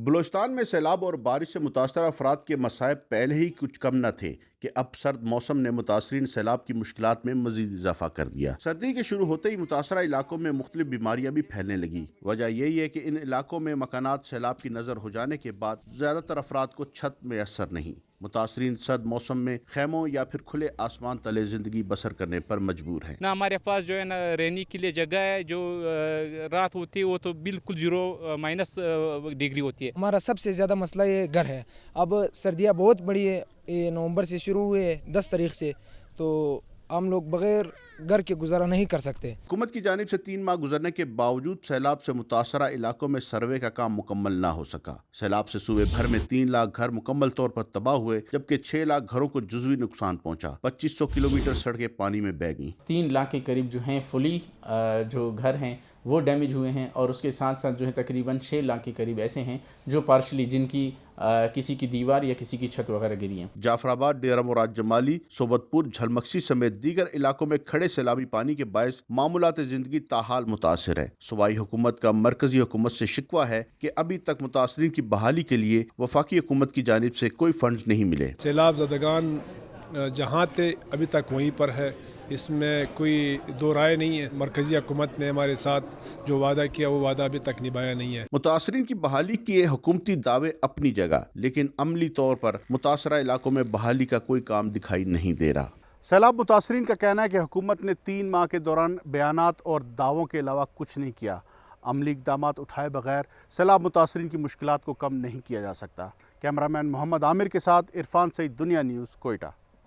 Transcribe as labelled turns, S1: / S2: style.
S1: بلوچستان میں سیلاب اور بارش سے متاثرہ افراد کے مصائب پہلے ہی کچھ کم نہ تھے کہ اب سرد موسم نے متاثرین سیلاب کی مشکلات میں مزید اضافہ کر دیا۔ سردی کے شروع ہوتے ہی متاثرہ علاقوں میں مختلف بیماریاں بھی پھیلنے لگی۔ وجہ یہی ہے کہ ان علاقوں میں مکانات سیلاب کی نظر ہو جانے کے بعد زیادہ تر افراد کو چھت میسر نہیں۔ متاثرین سرد موسم میں خیموں یا پھر کھلے آسمان تلے زندگی بسر کرنے پر مجبور ہیں۔
S2: نہ ہمارے پاس جو ہے نا رہنے کے لیے جگہ ہے، جو رات ہوتی ہے وہ تو بالکل -ڈگری ہوتی ہے۔
S3: ہمارا سب سے زیادہ مسئلہ یہ گھر ہے۔ اب سردیاں بہت بڑی ہے، یہ نومبر سے شروع ہوئے 10 تاریخ سے، تو ہم لوگ بغیر گھر کے گزارا نہیں کر سکتے۔
S1: حکومت کی جانب سے 3 ماہ گزرنے کے باوجود سیلاب سے متاثرہ علاقوں میں سروے کا کام مکمل نہ ہو سکا۔ سیلاب سے صوبے بھر میں 3 لاکھ گھر مکمل طور پر تباہ ہوئے، جبکہ 6 لاکھ گھروں کو جزوی نقصان پہنچا۔ 2500 کلومیٹر سڑکیں پانی میں بہہ گئیں۔
S4: 3 لاکھ کے قریب جو ہیں فلی جو گھر ہیں وہ ڈیمیج ہوئے ہیں، اور اس کے ساتھ ساتھ جو ہے تقریباً 6 لاکھ کے قریب ایسے ہیں جو پارشلی جن کی کسی کی دیوار یا کسی کی چھت وغیرہ گری ہیں۔
S1: جعفر آباد، ڈیرہ مراد جمالی، صوبت پور، جھلمکسی سمیت دیگر علاقوں میں کھڑے سیلابی پانی کے باعث معمولات زندگی تاحال متاثر ہے۔ صوبائی حکومت کا مرکزی حکومت سے شکوہ ہے کہ ابھی تک متاثرین کی بحالی کے لیے وفاقی حکومت کی جانب سے کوئی فنڈز نہیں ملے۔
S5: سیلاب زدگان جہاں تھے ابھی تک وہیں پر ہے، اس میں کوئی دو رائے نہیں ہے۔ مرکزی حکومت نے ہمارے ساتھ جو وعدہ کیا وہ وعدہ ابھی تک نبھایا نہیں ہے۔
S1: متاثرین کی بحالی کیے حکومتی دعوے اپنی جگہ، لیکن عملی طور پر متاثرہ علاقوں میں بحالی کا کوئی کام دکھائی نہیں دے رہا۔ سیلاب متاثرین کا کہنا ہے کہ حکومت نے 3 ماہ کے دوران بیانات اور دعووں کے علاوہ کچھ نہیں کیا۔ عملی اقدامات اٹھائے بغیر سیلاب متاثرین کی مشکلات کو کم نہیں کیا جا سکتا۔ کیمرہ مین محمد عامر کے ساتھ عرفان سعید، دنیا نیوز، کوئٹہ۔